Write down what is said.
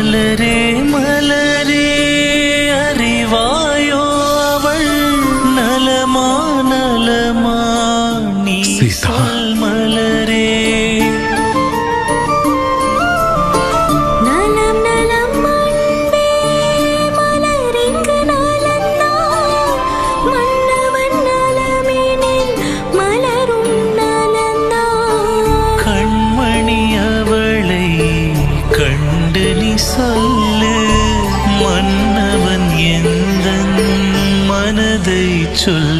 மலரே மலரே அறிவாயோ அவள் நலமா நலமா நீ சொல் மலரே. நலம் நலம் அன்பே மலரிங்கு நலந்தான் மன்னவன் நலமெனில் மலரும் நலந்தான். கண்மணி அவளை கண்டு நீ சொல்லு மன்னவன் எந்தன் மனதை சொல்.